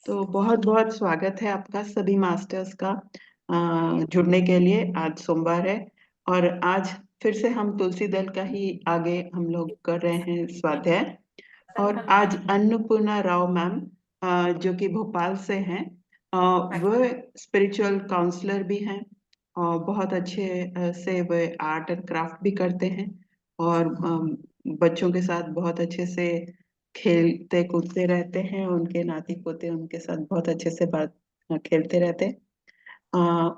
तो बहुत बहुत स्वागत है आपका सभी मास्टर्स का जुड़ने के लिए। आज सोमवार है और आज फिर से हम तुलसी दल का ही आगे हम लोग कर रहे हैं स्वाध्याय। और आज अन्नपूर्णा राव मैम जो कि भोपाल से हैं, वो स्पिरिचुअल काउंसलर भी हैं और बहुत अच्छे से वो आर्ट एंड क्राफ्ट भी करते हैं और बच्चों के साथ बहुत अच्छे से खेलते कूदते रहते हैं। उनके नाती पोते उनके साथ बहुत अच्छे से बात खेलते रहते हैं।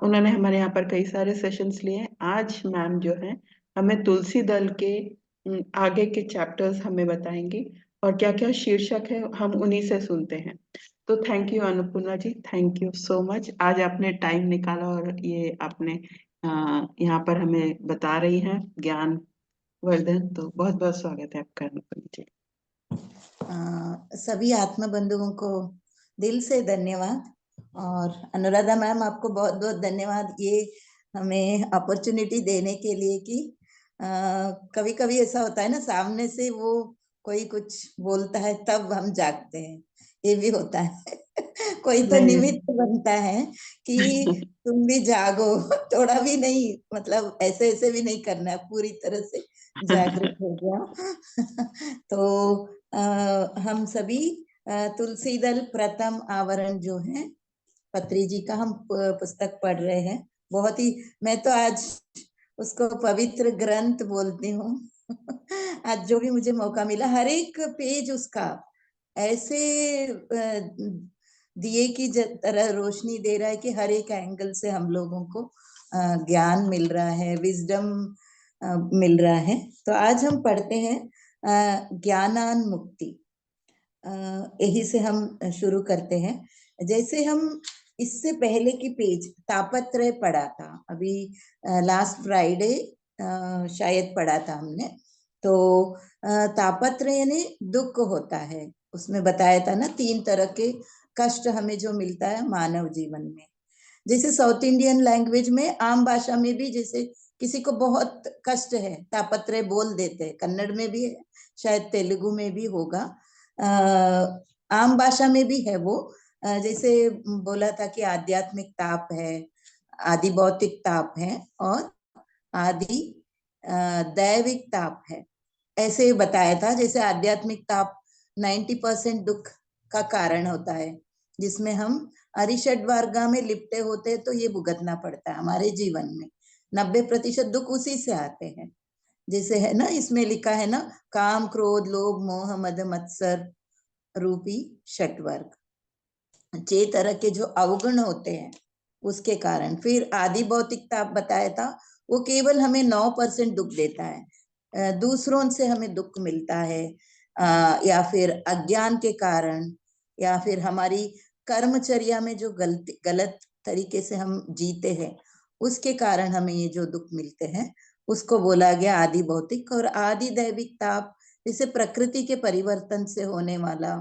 उन्होंने हमारे यहाँ पर कई सारे सेशंस लिए हैं। आज मैम जो है हमें तुलसी दल के आगे के चैप्टर्स हमें बताएंगी और क्या क्या शीर्षक है हम उन्हीं से सुनते हैं। तो thank you Annapurna ji, thank you so much. आज आपने टाइम निकाला और ये आपने यहाँ पर हमें बता रही हैं ज्ञान वर्धन। तो बहुत बहुत स्वागत है आपका अन्नपूर्णा जी। सभी आत्म बंधुओं को दिल से धन्यवाद और अनुराधा मैम आपको बहुत बहुत धन्यवाद ये हमें अपॉर्चुनिटी देने के लिए कि कभी कभी ऐसा होता है ना, सामने से वो कोई कुछ बोलता है तब हम जागते हैं, ये भी होता है। कोई तो निमित्त बनता है कि तुम भी जागो, थोड़ा भी नहीं, मतलब ऐसे ऐसे भी नहीं करना है, पूरी तरह से जागृत हो गया। तो हम सभी तुलसी दल प्रथम आवरण जो है पत्री जी का हम पुस्तक पढ़ रहे हैं। बहुत ही, मैं तो आज उसको पवित्र ग्रंथ बोलती हूँ। आज जो भी मुझे मौका मिला, हर एक पेज उसका ऐसे दिए की तरह रोशनी दे रहा है कि हर एक एंगल से हम लोगों को ज्ञान मिल रहा है, विजडम मिल रहा है। तो आज हम पढ़ते हैं ज्ञानान मुक्ति। यही से हम शुरू करते हैं। जैसे हम इससे पहले की पेज तापत्रय पढ़ा था, अभी लास्ट फ्राइडे शायद पढ़ा था हमने। तो तापत्रय यानी दुख होता है, उसमें बताया था ना 3 तरह के कष्ट हमें जो मिलता है मानव जीवन में। जैसे साउथ इंडियन लैंग्वेज में आम भाषा में भी जैसे किसी को बहुत कष्ट है तापत्रय बोल देते हैं, कन्नड़ में भी है, शायद तेलुगु में भी होगा, आम भाषा में भी है वो। जैसे बोला था कि आध्यात्मिक ताप है, आदि भौतिक ताप है और आदि दैविक ताप है, ऐसे बताया था। जैसे आध्यात्मिक ताप 90% दुख का कारण होता है, जिसमें हम अरिषड वर्गा में लिपटे होते हैं, तो ये भुगतना पड़ता है हमारे जीवन में। 90% दुख उसी से आते हैं। जैसे है ना, इसमें लिखा है ना, काम क्रोध लोभ मोह मद मत्सर रूपी षटवर्ग, 6 तरह के जो अवगुण होते हैं उसके कारण। फिर आदि भौतिकता बताया था, वो केवल हमें 9% दुख देता है, दूसरों से हमें दुख मिलता है, या फिर अज्ञान के कारण, या फिर हमारी कर्मचर्या में जो गलत तरीके से हम जीते हैं उसके कारण हमें ये जो दुख मिलते हैं उसको बोला गया आदि भौतिक। और आदि दैविक ताप जैसे प्रकृति के परिवर्तन से होने वाला,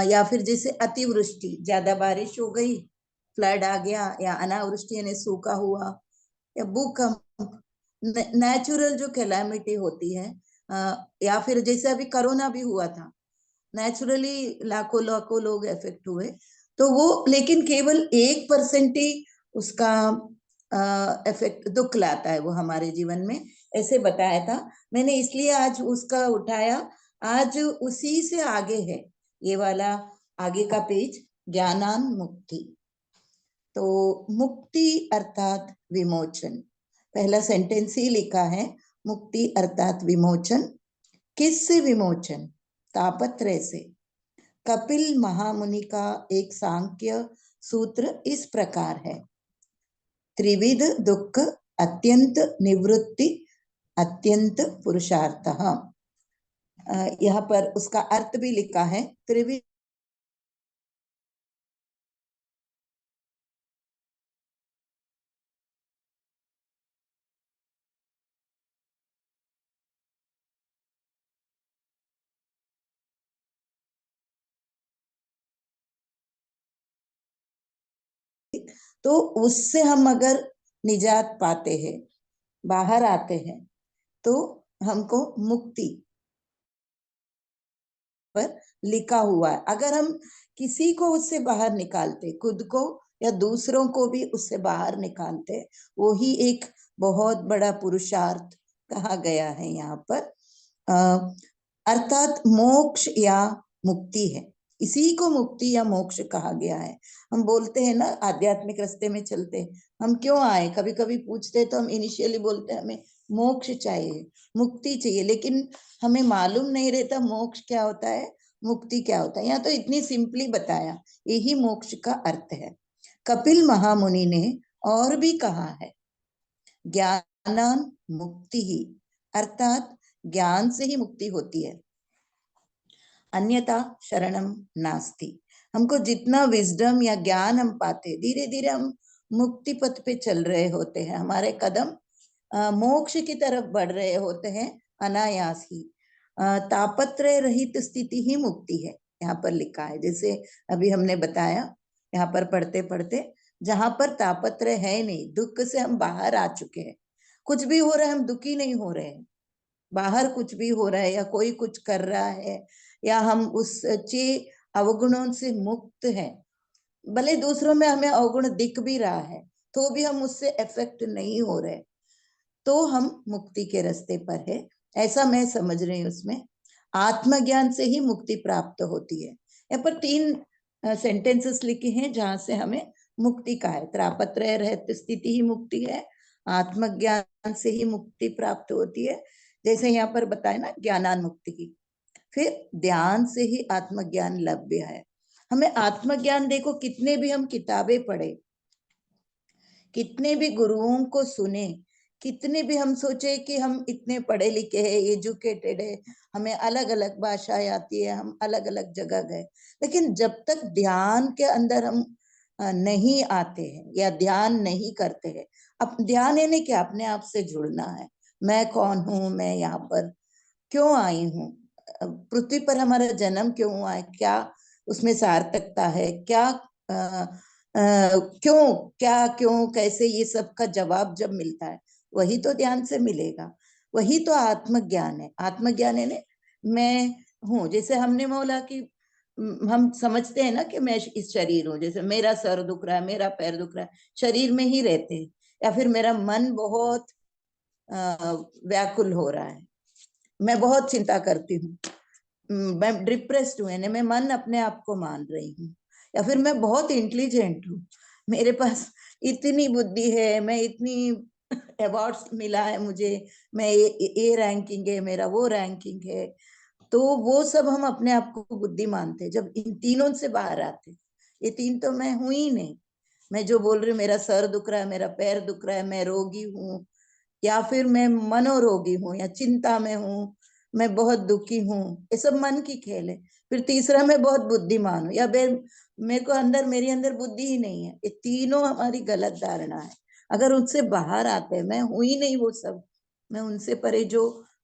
या फिर जैसे अतिवृष्टि, ज्यादा बारिश हो गई, फ्लड आ गया, या अनावृष्टि यानी सूखा हुआ, या भूकंप, नेचुरल जो कैलामिटी होती है, या फिर जैसे अभी कोरोना भी हुआ था, नेचुरली लाखों लाखों लोग इफेक्ट हुए, तो वो लेकिन केवल 1% ही उसका इफेक्ट दुख लाता है वो हमारे जीवन में, ऐसे बताया था। मैंने इसलिए आज उसका उठाया, आज उसी से आगे है ये वाला आगे का पेज, ज्ञानान मुक्ति। तो मुक्ति अर्थात विमोचन, पहला सेंटेंस ही लिखा है, मुक्ति अर्थात विमोचन। किससे विमोचन? तापत्रय से। कपिल महामुनि का एक सांख्य सूत्र इस प्रकार है, त्रिविध दुख अत्यंत निवृत्ति अत्यंत पुरुषार्थ। यहाँ पर उसका अर्थ भी लिखा है, त्रिविध तो उससे हम अगर निजात पाते हैं, बाहर आते हैं, तो हमको मुक्ति पर लिखा हुआ है। अगर हम किसी को उससे बाहर निकालते, खुद को या दूसरों को भी उससे बाहर निकालते, वो ही एक बहुत बड़ा पुरुषार्थ कहा गया है यहाँ पर। अर्थात मोक्ष या मुक्ति है, इसी को मुक्ति या मोक्ष कहा गया है। हम बोलते हैं ना, आध्यात्मिक रास्ते में चलते हम क्यों आए, कभी कभी पूछते तो हम इनिशियली बोलते हैं हमें मोक्ष चाहिए, मुक्ति चाहिए, लेकिन हमें मालूम नहीं रहता मोक्ष क्या होता है, मुक्ति क्या होता है। यहाँ तो इतनी सिंपली बताया, यही मोक्ष का अर्थ है। कपिल महामुनि ने और भी कहा है, ज्ञानान मुक्ति ही, अर्थात ज्ञान से ही मुक्ति होती है, अन्यथा शरणम नास्ति। हमको जितना विजडम या ज्ञान हम पाते, धीरे धीरे हम मुक्ति पथ पे चल रहे होते हैं, हमारे कदम मोक्ष की तरफ बढ़ रहे होते हैं अनायास ही। तापत्रय रहित स्थिति ही मुक्ति है, यहाँ पर लिखा है। जैसे अभी हमने बताया, यहाँ पर पढ़ते पढ़ते, जहां पर तापत्रय है नहीं, दुख से हम बाहर आ चुके हैं, कुछ भी हो रहा है हम दुखी नहीं हो रहे हैं, बाहर कुछ भी हो रहा है या कोई कुछ कर रहा है या हम उस चे अवगुणों से मुक्त हैं, भले दूसरों में हमें अवगुण दिख भी रहा है तो भी हम उससे अफेक्ट नहीं हो रहे, तो हम मुक्ति के रास्ते पर है, ऐसा मैं समझ रही हूँ। उसमें आत्मज्ञान से ही मुक्ति प्राप्त होती है। यहाँ पर 3 सेंटेंसेस लिखे हैं जहां से हमें मुक्ति का है, त्रापत्रय रहित स्थिति ही मुक्ति है, आत्मज्ञान से ही मुक्ति प्राप्त होती है, जैसे यहाँ पर बताया ना ज्ञानान मुक्ति की, फिर ध्यान से ही आत्मज्ञान लभ्य है। हमें आत्मज्ञान, देखो कितने भी हम किताबें पढ़े, कितने भी गुरुओं को सुने, कितने भी हम सोचे कि हम इतने पढ़े लिखे हैं, एजुकेटेड है, हमें अलग अलग भाषाएं आती है, हम अलग अलग जगह गए, लेकिन जब तक ध्यान के अंदर हम नहीं आते हैं या ध्यान नहीं करते हैं, अब ध्यान यानी क्या, अपने आप से जुड़ना है, मैं कौन हूं, मैं यहाँ पर क्यों आई हूँ, पृथ्वी पर हमारा जन्म क्यों हुआ है, क्या उसमें सार्थकता है, क्या क्यों, क्या क्यों कैसे, ये सब का जवाब जब मिलता है वही तो ध्यान से मिलेगा, वही तो आत्मज्ञान है। आत्मज्ञान है ने मैं हूँ, जैसे हमने बोला कि हम समझते हैं ना कि मैं इस शरीर हूँ, जैसे मेरा सर दुख रहा है, मेरा पैर दुख रहा है, शरीर में ही रहते हैं, या फिर मेरा मन बहुत व्याकुल हो रहा है, मैं बहुत चिंता करती हूँ, मैं डिप्रेस्ड हूँ, मैं मन अपने आप को मान रही हूँ, या फिर मैं बहुत इंटेलिजेंट हूँ, मेरे पास इतनी बुद्धि है, मैं इतनी अवार्ड्स मिला है मुझे, मैं ये रैंकिंग है मेरा, वो रैंकिंग है, तो वो सब हम अपने आप को बुद्धि मानते हैं। जब इन तीनों से बाहर आते, ये तीन तो मैं हूं ही नहीं, मैं जो बोल रही हूँ मेरा सर दुख रहा है, मेरा पैर दुख रहा है, मैं रोगी हूँ, या फिर मैं मनोरोगी हूँ, या चिंता में हूँ, मैं बहुत दुखी हूँ, ये सब मन की खेल है। फिर तीसरा, मैं बहुत बुद्धिमान हूँ, या मेरे को अंदर, मेरी अंदर बुद्धि ही नहीं है, ये तीनों हमारी गलत धारणा है। अगर उनसे बाहर आते हैं, मैं हूं ही नहीं वो सब, मैं उनसे परे जो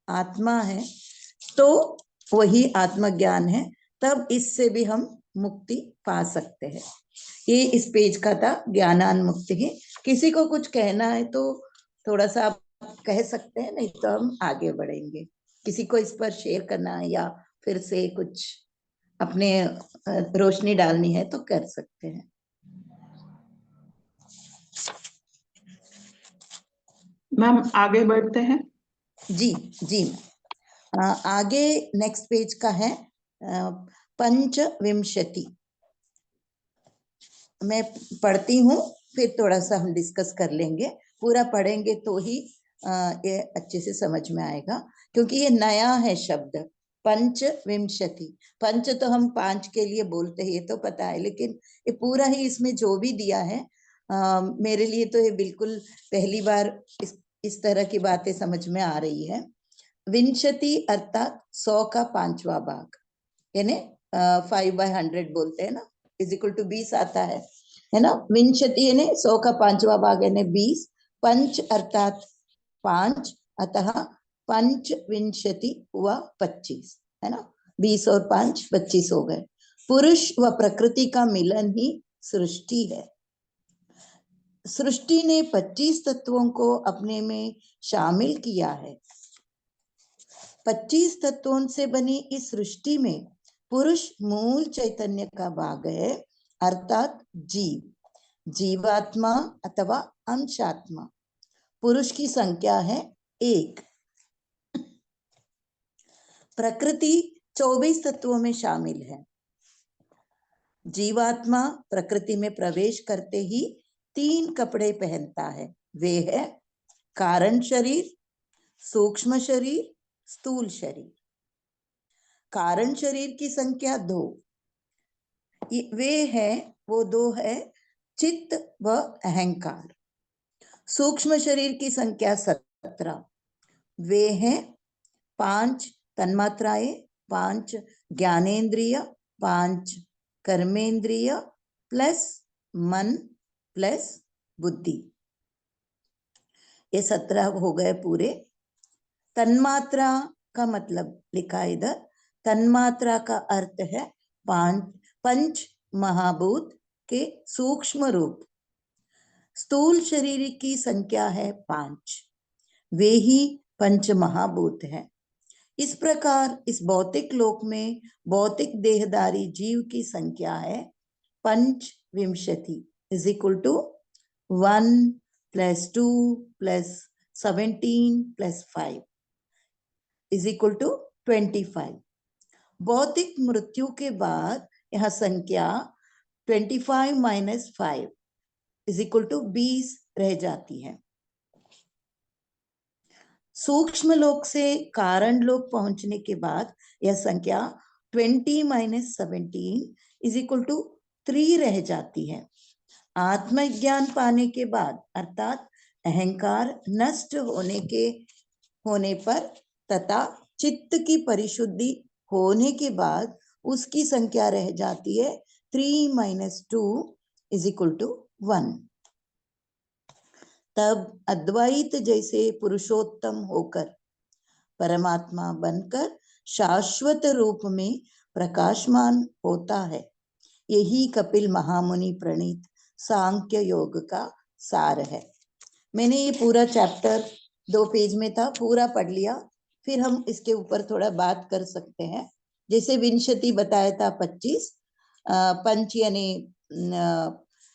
आत्मा है, तो वही आत्मज्ञान है, तब इससे भी हम मुक्ति पा सकते हैं। ये इस पेज का था, ज्ञानान मुक्ति ही। किसी को कुछ कहना है तो थोड़ा सा आप कह सकते हैं, नहीं तो हम आगे बढ़ेंगे। किसी को इस पर शेयर करना है या फिर से कुछ अपने रोशनी डालनी है तो कर सकते हैं। मैम आगे बढ़ते हैं। जी जी। आगे नेक्स्ट पेज का है पंचविंशति। मैं पढ़ती हूँ, फिर थोड़ा सा हम डिस्कस कर लेंगे, पूरा पढ़ेंगे तो ही ये अच्छे से समझ में आएगा, क्योंकि ये नया है शब्द पंचविंशति। पंच तो हम 5 के लिए बोलते हैं, ये तो पता है, लेकिन ये पूरा ही इसमें जो भी दिया है, मेरे लिए तो ये बिल्कुल पहली बार इस तरह की बातें समझ में आ रही है। विंशति अर्थात 100 का 5वां भाग, यानी 5/100 बोलते हैं ना, इज इक्वल टू 20 आता है ना। विंशति यानी 100 का 5वां भाग यानी 20, पंच अर्थात 5, अतः पंचविंशति हुआ 25, है ना, 20 और 5 25 हो गए। पुरुष व प्रकृति का मिलन ही सृष्टि है। सृष्टि ने 25 तत्वों को अपने में शामिल किया है। 25 तत्वों से बनी इस सृष्टि में पुरुष मूल चैतन्य का भाग है, अर्थात जीव, जीवात्मा अथवा अंशात्मा। पुरुष की संख्या है 1। प्रकृति 24 तत्वों में शामिल है। जीवात्मा प्रकृति में प्रवेश करते ही 3 कपड़े पहनता है। वे है कारण शरीर, सूक्ष्म शरीर, स्थूल शरीर। कारण शरीर की संख्या 2। वो 2 है चित्त व अहंकार। सूक्ष्म शरीर की संख्या 17। वे हैं 5 तन्मात्राएं, 5 ज्ञानेन्द्रिय, 5 कर्मेंद्रिय प्लस मन प्लस बुद्धि। ये 17 हो गए पूरे। तन्मात्रा का मतलब लिखा इधर। तन्मात्रा का अर्थ है 5 महाभूत के सूक्ष्म रूप। स्थूल शरीर की संख्या है 5। वे ही 5 महाभूत हैं। इस प्रकार इस भौतिक लोक में भौतिक देहधारी जीव की संख्या है 25 is equal to 1 + 2 + 17 + 5 is equal to 25। भौतिक मृत्यु के बाद यह संख्या 25 - 5 इज इक्वल टू 20 रह जाती है। सूक्ष्म लोक से कारण लोक पहुंचने के बाद यह संख्या 20 - 17 इज इक्वल टू 3 रह जाती है। आत्मज्ञान पाने के बाद अर्थात अहंकार नष्ट होने पर तथा चित्त की परिशुद्धि होने के बाद उसकी संख्या रह जाती है 3 - 2 इज इक्वल टू 1। तब अद्वैत जैसे पुरुषोत्तम होकर परमात्मा बनकर शाश्वत रूप में प्रकाशमान होता है। यही कपिल महामुनि प्रणीत सांख्य योग का सार है। मैंने ये पूरा चैप्टर 2 पेज में था, पूरा पढ़ लिया। फिर हम इसके ऊपर थोड़ा बात कर सकते हैं। जैसे विंशति बताया था 25, पंच यानी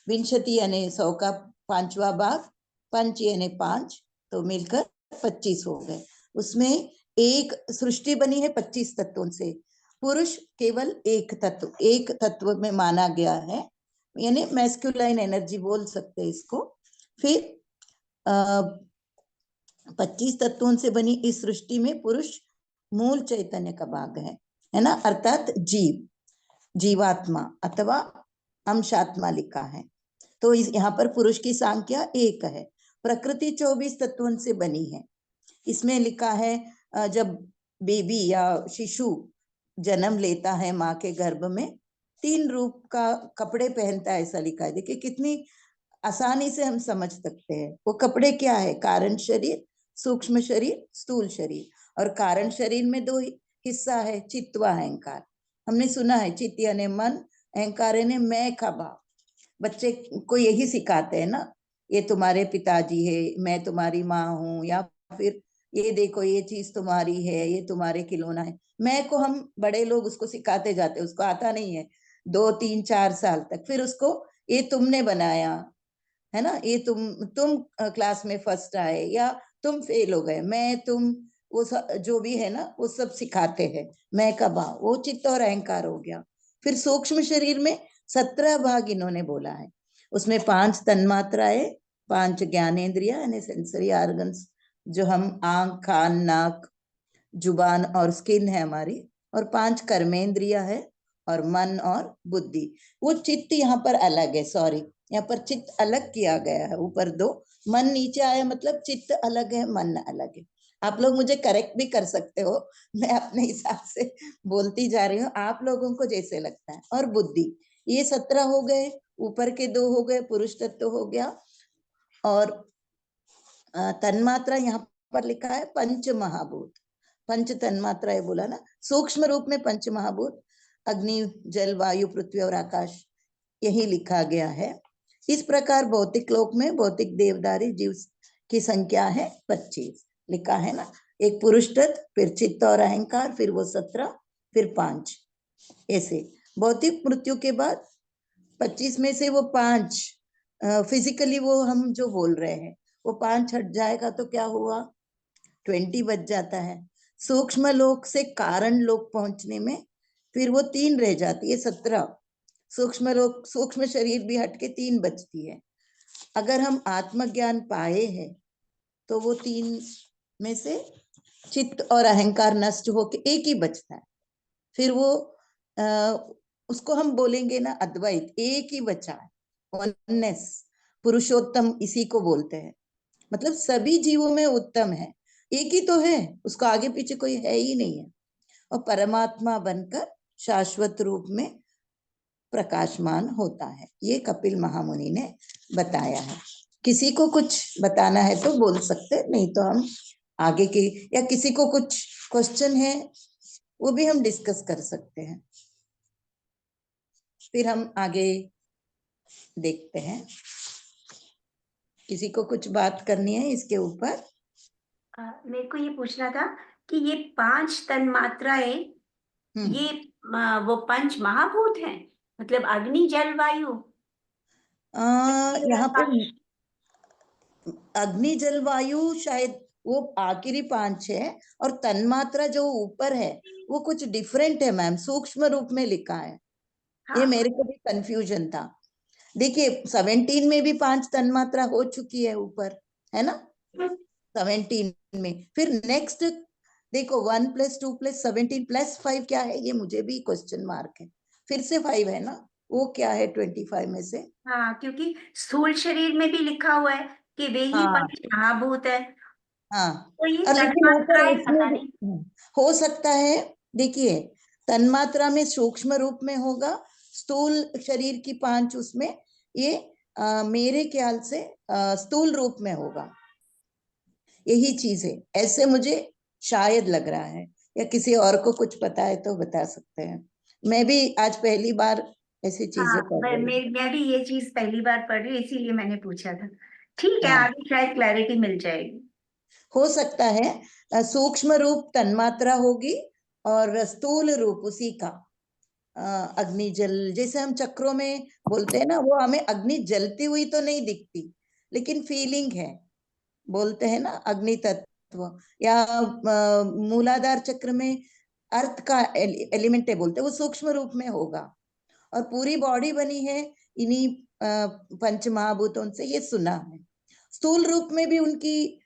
विंशति यानी 100 का 5वां भाग, पंच यानी 5, तो मिलकर 25 हो गए। उसमें एक सृष्टि बनी है 25 तत्वों से। पुरुष केवल एक तत्व में माना गया है, यानी मैस्कुलाइन एनर्जी बोल सकते हैं इसको। फिर 25 तत्वों से बनी इस सृष्टि में पुरुष मूल चैतन्य का भाग है ना, अर्थात जीवात्मा अथवा अंशात्मा लिखा है। तो यहाँ पर पुरुष की संख्या 1 है। प्रकृति 24 तत्वों से बनी है। इसमें लिखा है जब बेबी या शिशु जन्म लेता है माँ के गर्भ में 3 रूप का कपड़े पहनता है, ऐसा लिखा है। देखिए कितनी आसानी से हम समझ सकते हैं। वो कपड़े क्या है? कारण शरीर, सूक्ष्म शरीर, स्थूल शरीर। और कारण शरीर में 2 हिस्सा है, चित्त व अहंकार। हमने सुना है चित्त यानी मन, अहंकार यानी मैं का भाव। बच्चे को यही सिखाते हैं ना, ये तुम्हारे पिताजी है, मैं तुम्हारी माँ हूँ, या फिर ये देखो ये चीज तुम्हारी है, ये तुम्हारे खिलौना है। मैं को हम बड़े लोग उसको सिखाते जाते हैं, उसको आता नहीं है 2, 3, 4 साल तक। फिर उसको ये तुमने बनाया है ना, ये तुम क्लास में फर्स्ट आए या तुम फेल हो गए, मैं तुम वो जो भी है ना वो सब सिखाते हैं। मैं का भाव वो चित्त और अहंकार हो गया। फिर सूक्ष्म शरीर में 17 भाग इन्होंने बोला है। उसमें 5 तन्मात्राएं, 5 ज्ञानेन्द्रिया यानी सेंसरी ऑर्गन्स, जो हम आंख, कान, नाक, जुबान और स्किन है हमारी, और 5 कर्मेंद्रिया है, और मन और बुद्धि। वो चित्त यहाँ पर अलग है, सॉरी, यहाँ पर चित्त अलग किया गया है, ऊपर 2, मन नीचे आया, मतलब चित्त अलग है, मन अलग है। आप लोग मुझे करेक्ट भी कर सकते हो, मैं अपने हिसाब से बोलती जा रही हूँ, आप लोगों को जैसे लगता है। और बुद्धि, ये 17 हो गए, ऊपर के 2 हो गए, पुरुष तत्व हो गया। और तन्मात्रा यहाँ पर लिखा है 5 महाभूत, 5 तन्मात्राएं बोला ना। सूक्ष्म रूप में 5 महाभूत, अग्नि, जल, वायु, पृथ्वी और आकाश, यही लिखा गया है। इस प्रकार भौतिक लोक में भौतिक देवदारी जीव की संख्या है 25, लिखा है ना। एक पुरुष तत्व, फिर चित्त और अहंकार, फिर वो 17, फिर 5। ऐसे भौतिक मृत्यु के बाद 25 में से वो 5 फिजिकली वो हम जो बोल रहे हैं वो 5 हट जाएगा तो क्या हुआ, 20 बच जाता है। सूक्ष्म लोक से कारण लोक पहुंचने में फिर वो 3 रह जाती है, 17। सूक्ष्म लोक, सूक्ष्म शरीर भी हट के 3 बचती है। अगर हम आत्मज्ञान पाए हैं तो वो 3 में से चित्त और अहंकार नष्ट होके एक ही बचता है। फिर वो उसको हम बोलेंगे ना अद्वैत, एक ही बचा है, वननेस, पुरुषोत्तम इसी को बोलते हैं। मतलब सभी जीवों में उत्तम है, एक ही तो है, उसको आगे पीछे कोई है ही नहीं है। और परमात्मा बनकर शाश्वत रूप में प्रकाशमान होता है, ये कपिल महामुनि ने बताया है। किसी को कुछ बताना है तो बोल सकते, नहीं तो हम आगे के, या किसी को कुछ क्वेश्चन है वो भी हम डिस्कस कर सकते हैं, फिर हम आगे देखते हैं। किसी को कुछ बात करनी है इसके ऊपर? मेरे को ये पूछना था कि ये 5 तन मात्राएं, ये वो पंच महाभूत हैं, मतलब अग्नि जल वायु, यहाँ पे आकाश। अग्नि जल वायु शायद वो आखिरी 5 है, और तन्मात्रा जो ऊपर है वो कुछ डिफरेंट है मैम, सूक्ष्म रूप में लिखा है। हाँ, ये मेरे को भी कंफ्यूजन था। देखिए 17 में भी 5 तन्मात्रा हो चुकी है ऊपर, है ना, 17 में। फिर नेक्स्ट देखो 1 + 2 + 17 + 5 क्या है, ये मुझे भी क्वेश्चन मार्क है। फिर से 5 है ना, वो क्या है 25 में से? हाँ, क्योंकि स्थूल शरीर में भी लिखा हुआ है कि वे ही हाँ पंच महाभूत है, हाँ, तो ये और लेकिन ऊपर तन्मात्राएं इसमें पता नहीं। हो सकता है। देखिए तन्मात्रा में सूक्ष्म रूप में होगा, स्थूल शरीर की 5 उसमें, ये मेरे ख्याल से स्थूल रूप में होगा, यही चीज है, ऐसे मुझे शायद लग रहा है। या किसी और को कुछ पता है तो बता सकते हैं। मैं भी आज पहली बार ऐसी चीजें हाँ, पढ़ रही हूँ। मैं भी ये चीज पहली बार पढ़ रही हूँ, इसीलिए मैंने पूछा था। ठीक है, हाँ, आगे शायद क्लैरिटी मिल जाएगी। हो सकता है सूक्ष्म रूप तन्मात्रा होगी और स्थूल रूप उसी का अग्नि जल, जैसे हम चक्रों में बोलते हैं ना, वो हमें अग्नि जलती हुई तो नहीं दिखती लेकिन फीलिंग है, बोलते हैं ना अग्नि तत्व। या मूलाधार चक्र में अर्थ का एलिमेंट है बोलते हैं, वो सूक्ष्म रूप में होगा। और पूरी बॉडी बनी है इन्हीं पंच महाभूतों से, ये सुना है। स्थूल रूप में भी उनकी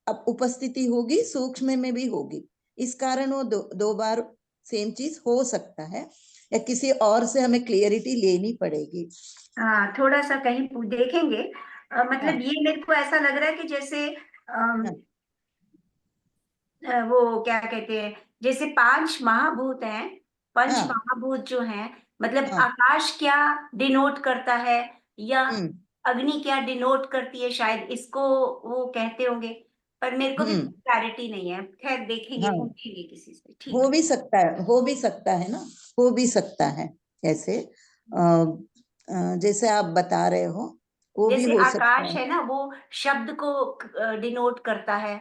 अब उपस्थिति होगी, सूक्ष्म में भी होगी, इस कारण वो दो बार सेम चीज हो सकता है, या किसी और से हमें क्लियरिटी लेनी पड़ेगी। हाँ, थोड़ा सा कहीं देखेंगे। हाँ मतलब ये मेरे को ऐसा लग रहा है कि जैसे हाँ वो क्या कहते हैं, जैसे 5 महाभूत हैं, पंच हाँ महाभूत जो हैं, मतलब हाँ। आकाश क्या डिनोट करता है, या हम्म अग्नि क्या डिनोट करती है, शायद इसको वो कहते होंगे, पर मेरे को भी हम्म। क्लैरिटी नहीं है। खैर, देखेंगे, हाँ, पूछेंगे किसी से। ठीक हो है। भी सकता है, हो भी सकता है ना, हो भी सकता है ऐसे। जैसे आप बता रहे हो वो भी जैसे हो सकता आकाश है। है ना, वो शब्द को डिनोट करता है,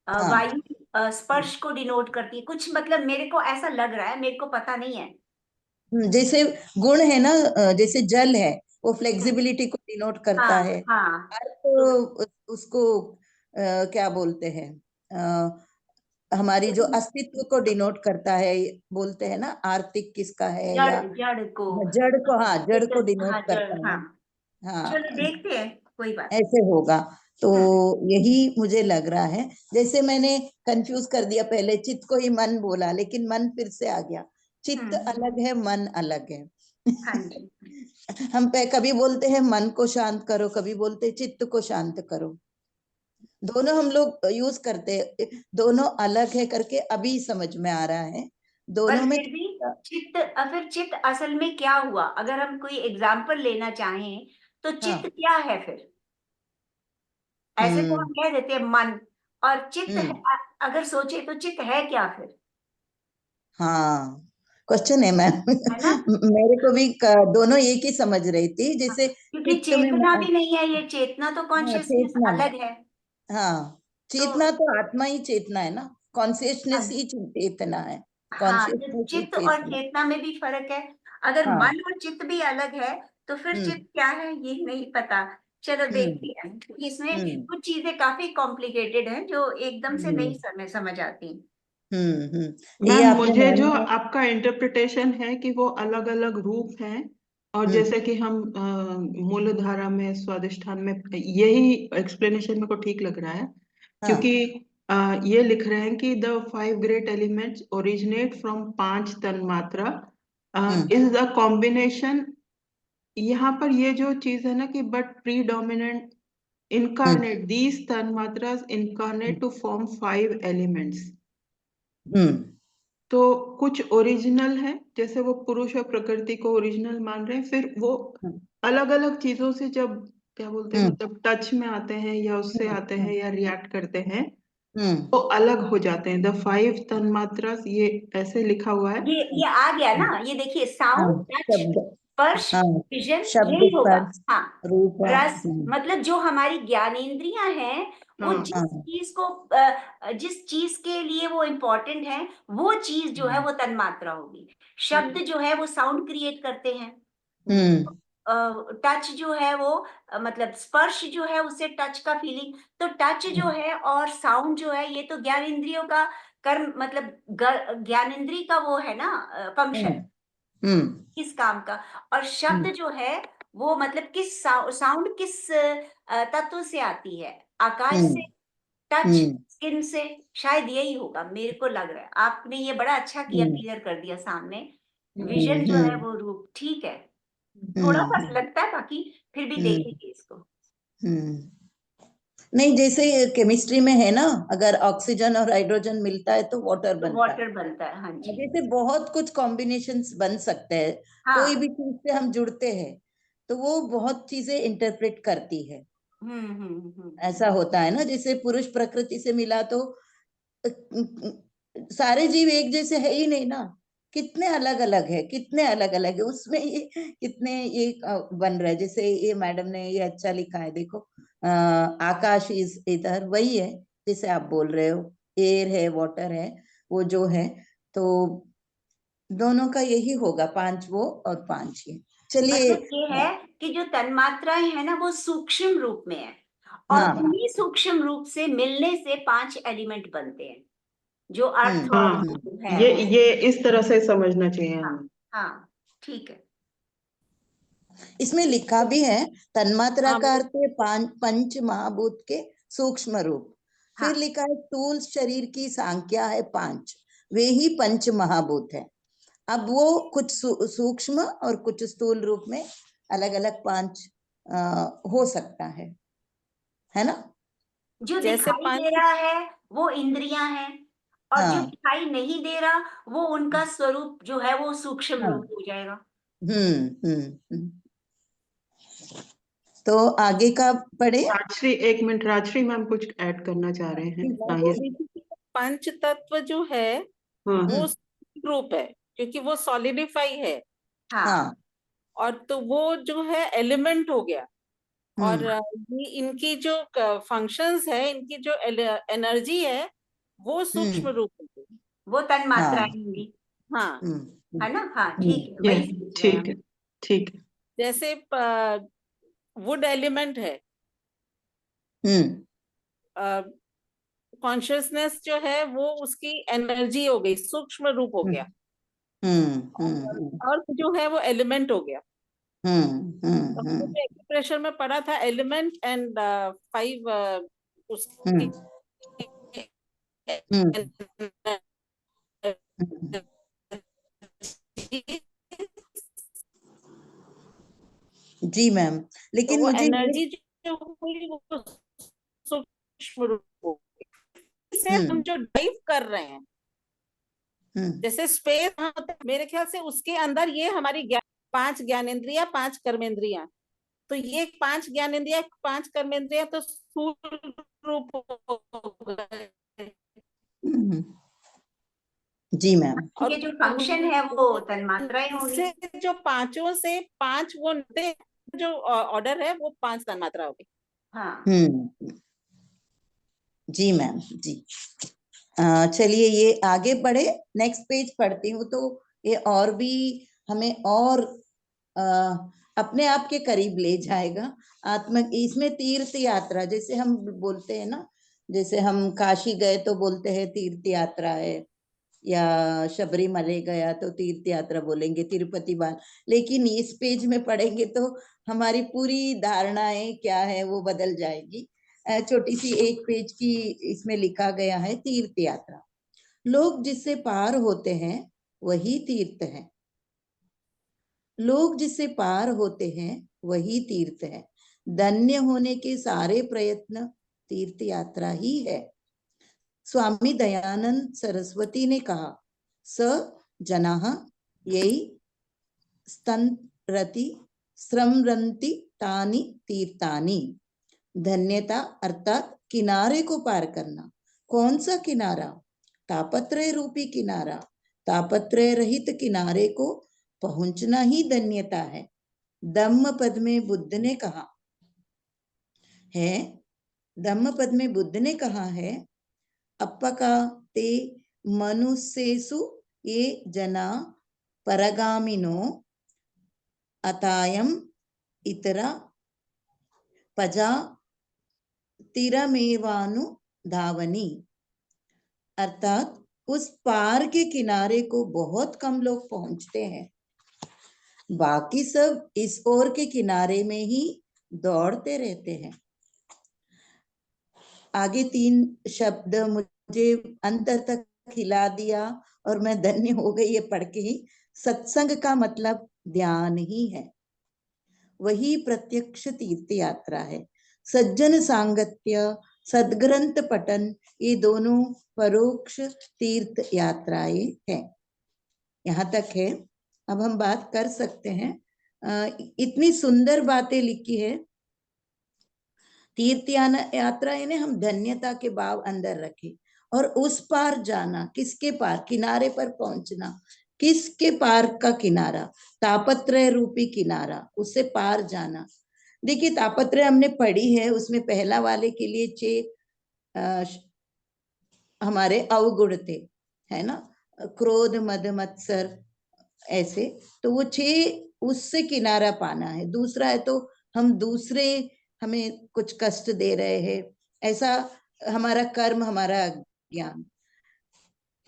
हाँ, वायु स्पर्श को डिनोट करती है कुछ, मतलब मेरे को ऐसा लग रहा है, मेरे को पता नहीं है। जैसे गुण है ना, जैसे जल है वो हम्म, फ्लेक्सिबिलिटी को डिनोट करता हाँ है। हाँ। अर्थ तो उसको क्या बोलते हैं, हमारी जो अस्तित्व को डिनोट करता है, बोलते हैं ना आर्थिक किसका है, जड़, या जड़ को, जड़ को, हाँ जड़ को चेतन, डिनोट हाँ जड़, करता है। हाँ। चलो हाँ, देखते हैं, कोई बात नहीं। ऐसे होगा। तो हम्म यही मुझे लग रहा है। जैसे मैंने कंफ्यूज कर दिया, पहले चित्त को ही मन बोला लेकिन मन फिर से आ गया, चित्त हम्म। अलग है मन अलग है। हाँ जी। हम पे कभी बोलते हैं मन को शांत करो, कभी बोलते हैं चित्त को शांत करो, दोनों हम लोग यूज करते हैं, दोनों अलग है करके अभी समझ में आ रहा है, पर दोनों में फिर भी चित्त, फिर चित्त असल में क्या हुआ, अगर हम कोई एग्जाम्पल लेना चाहें तो चित्त हाँ। क्या है फिर? ऐसे तो हम्म हम कह देते हैं मन, और चित्त है, हम्म। अगर सोचे तो चित्त है क्या फिर? हाँ, क्वेश्चन है मैम। है ना? मेरे को भी दोनों एक ही समझ रही थी, हाँ, जैसे क्योंकि चित्त में चेतना भी नहीं है, ये चेतना तो हाँ कॉन्शियसनेस चेतना है। अलग है। हाँ, तो चेतना तो आत्मा ही चेतना है ना, कॉन्शियसनेस हाँ, ही चेतना है। हाँ, जो कॉन्शियसनेस और चित्त और चेतना। चेतना में भी फर्क है। अगर हाँ। मन और चित्त भी अलग है तो फिर हम्म चित्त क्या है ये नहीं पता। चलो देखते हम्म हैं, क्योंकि इसमें हम्म कुछ चीजें काफी कॉम्प्लिकेटेड हैं जो एकदम से नहीं समझ आती। ये मैम, आपने मुझे जो माना है। आपका इंटरप्रिटेशन है कि वो अलग अलग रूप हैं, और हम्म जैसे कि हम मूलधारा में, स्वादिष्ठान में, यही एक्सप्लेनेशन मेरे को ठीक लग रहा है। हाँ। क्योंकि ये लिख रहे हैं कि the 5 great elements originate from 5 tanmatra hmm is the combination. यहाँ पर ये जो चीज है ना कि but predominant hmm incarnate these tanmatras incarnate to form 5 elements. Hmm तो कुछ ओरिजिनल है, जैसे वो पुरुष और प्रकृति को ओरिजिनल मान रहे हैं, फिर वो अलग अलग चीजों से जब, क्या बोलते हैं, हम्म मतलब टच में आते हैं या उससे आते हैं हम्म या रिएक्ट करते हैं, हम्म तो अलग हो जाते हैं। द 5 तन्मात्रास, ये ऐसे लिखा हुआ है। ये आ गया ना, ये देखिए, हाँ। साउंड, टच, शब्द। स्पर्श, हाँ। विजन, शब्द, यही होगा। स्पर्श, हाँ, रूप। रस, मतलब जो हमारी ज्ञानेंद्रियां हैं, वो हाँ, जिस हाँ। चीज को जिस चीज के लिए वो इम्पोर्टेंट है, वो चीज जो है वो तन्मात्रा होगी। शब्द जो है वो साउंड क्रिएट करते हैं। हम्म टच जो है वो मतलब स्पर्श जो है उससे टच का फीलिंग। तो टच जो है और साउंड जो है, ये तो ज्ञान इंद्रियों का कर्म, मतलब ज्ञान इंद्रिय का वो है ना, फंक्शन, हम्म किस काम का। और शब्द जो है वो मतलब किस साउंड किस तत्व से आती है, आकाश हम्म से, टच, हम्म स्किन से। शायद यही होगा, मेरे को लग रहा है। आपने ये बड़ा अच्छा किया, हम्म क्लियर कर दिया सामने। विजन जो है हम्म वो रूप, ठीक है। थोड़ा सा हम्म लगता है, बाकी फिर भी हम्म देखेंगे इसको। हम्म नहीं, जैसे केमिस्ट्री में है ना, अगर ऑक्सीजन और हाइड्रोजन मिलता है तो वाटर तो बनता है। वाटर बनता है, हाँ जी। जैसे बहुत कुछ कॉम्बिनेशंस बन सकते हैं। कोई हाँ। भी चीज से हम जुड़ते हैं तो वो बहुत चीजें इंटरप्रेट करती है। ऐसा होता है ना, जैसे पुरुष प्रकृति से मिला तो सारे जीव एक जैसे है ही नहीं ना। कितने अलग अलग है, कितने अलग अलग है उसमें, ये कितने ये बन रहा है। जैसे ये मैडम ने ये अच्छा लिखा है, देखो, आकाश इज इधर, वही है जैसे आप बोल रहे हो। एयर है, वाटर है, वो जो है, तो दोनों का यही होगा, 5 वो और 5 ये। चलिए। मतलब ये है कि जो तन्मात्राएं है ना वो सूक्ष्म रूप में है, और हाँ। उन्हीं सूक्ष्म रूप से मिलने से 5 एलिमेंट बनते हैं, जो अर्थ और हाँ, है ये वो। ये इस तरह से समझना चाहिए हाँ। हमें। हाँ, ठीक है। इसमें लिखा भी है, तन्मात्रा हाँ, का अर्थ है पंच महाभूत के सूक्ष्म रूप। हाँ, फिर लिखा है स्थूल शरीर की संख्या है 5, वे ही पंच महाभूत है। अब वो कुछ सूक्ष्म और कुछ स्थूल रूप में अलग अलग 5 हो सकता है ना। जो जैसे दिखाई दे पानी। रहा है वो इंद्रियां हैं, और जो हाँ दिखाई नहीं दे रहा वो उनका स्वरूप जो है वो सूक्ष्म हाँ। रूप हो जाएगा। हम्म। तो आगे का पढ़े। राजश्री, एक मिनट, राजश्री मैम कुछ ऐड करना चाह रहे हैं। हाँ, वो देखिए, पंच तत्व जो है हाँ, वो रूप है, क्योंकि वो सॉलिडिफाई है। हाँ। हाँ। और तो वो जो है एलिमेंट हो गया। और ये इनकी जो फंक्शंस है, इनकी जो एनर्जी है, वो सूक्ष्म रूप है। वो तन मात्राएं हाँ। होंगी, हाँ, है ना। हाँ, ठीक है, ये वही सोच रहे हैं ठीक हम। है, ठीक है। जैसे वुड एलिमेंट है, हम्म कॉन्शियसनेस जो है वो उसकी एनर्जी हो गई, सूक्ष्म रूप हो गया। और हम्म अर्थ जो है वो एलिमेंट हो गया। तो हमने हम्म जो एक्सप्रेशन में पढ़ा था, एलिमेंट एंड 5 उसकी हम्म हम्म। energy, जी मैम, तो लेकिन वो मुझे ये। एनर्जी जो हुई वो सूक्ष्म रूप हो गई। इसे हम हम्म जो ड्राइव कर रहे हैं, हम्म जैसे स्पेस, मेरे ख्याल से उसके अंदर ये हमारी 5 ज्ञानेंद्रियां, 5 कर्मेंद्रियां, तो ये 5 ज्ञानेंद्रियां, 5 कर्मेंद्रियां तो स्थूल रूप हो गए। हम्म। जी मैम। और ये जो फंक्शन है वो तन मात्राएं होगी। उनसे जो पांचों से 5 वो जो ऑर्डर है वो 5 तन्मात्रा हो गई। हाँ। हम्म। जी मैम, जी। चलिए ये आगे बढ़े, नेक्स्ट पेज पढ़ती हूँ तो ये और भी हमें और अपने आप के करीब ले जाएगा। इसमें तीर्थ यात्रा, जैसे हम बोलते हैं ना, जैसे हम काशी गए तो बोलते हैं तीर्थ यात्रा है, या शबरीमले गया तो तीर्थ यात्रा बोलेंगे, तिरुपति बाल। लेकिन इस पेज में पढ़ेंगे तो हमारी पूरी धारणाएं क्या है वो बदल जाएगी। छोटी सी एक पेज की इसमें लिखा गया है, तीर्थ यात्रा। लोग जिससे पार होते हैं वही तीर्थ है। लोग जिससे पार होते हैं वही तीर्थ है। धन्य होने के सारे प्रयत्न तीर्थ यात्रा ही है। स्वामी दयानंद सरस्वती ने कहा, स जनाः यही स्तंरति स्रमरन्ति तानि तीर्थानि। धन्यता अर्थात किनारे को पार करना। कौन सा किनारा? तापत्रय रूपी किनारा। तापत्रय रहित किनारे को पहुंचना ही धन्यता है। धम्मपद में बुद्ध ने कहा है, धम्मपद में बुद्ध ने कहा है, अपका ते मनुष्येषु ये जना परगामिनो अतायम इतरा पजा तिरमेवानु धावनी। अर्थात उस पार के किनारे को बहुत कम लोग पहुंचते हैं, बाकी सब इस ओर के किनारे में ही दौड़ते रहते हैं। आगे 3 शब्द मुझे अंतर तक हिला दिया और मैं धन्य हो गई ये पढ़ के ही। सत्संग का मतलब ध्यान ही है, वही प्रत्यक्ष तीर्थ यात्रा है। सज्जन सांगत्य, सदग्रंथ पठन, ये दोनों परोक्ष तीर्थ यात्राएं हैं। यहाँ तक है। अब हम बात कर सकते हैं। इतनी सुंदर बातें लिखी है। तीर्थ यात्रा यानी हम धन्यता के भाव अंदर रखें और उस पार जाना। किसके पार? किनारे पर पहुंचना। किसके पार का किनारा? तापत्रय रूपी किनारा, उससे पार जाना। देखिए तापत्रय हमने पढ़ी है, उसमें पहला वाले के लिए 6 हमारे अवगुण थे, है ना, क्रोध मद मत्सर ऐसे। तो वो 6 उससे किनारा पाना है। दूसरा है तो हम दूसरे हमें कुछ कष्ट दे रहे हैं, ऐसा हमारा कर्म, हमारा ज्ञान,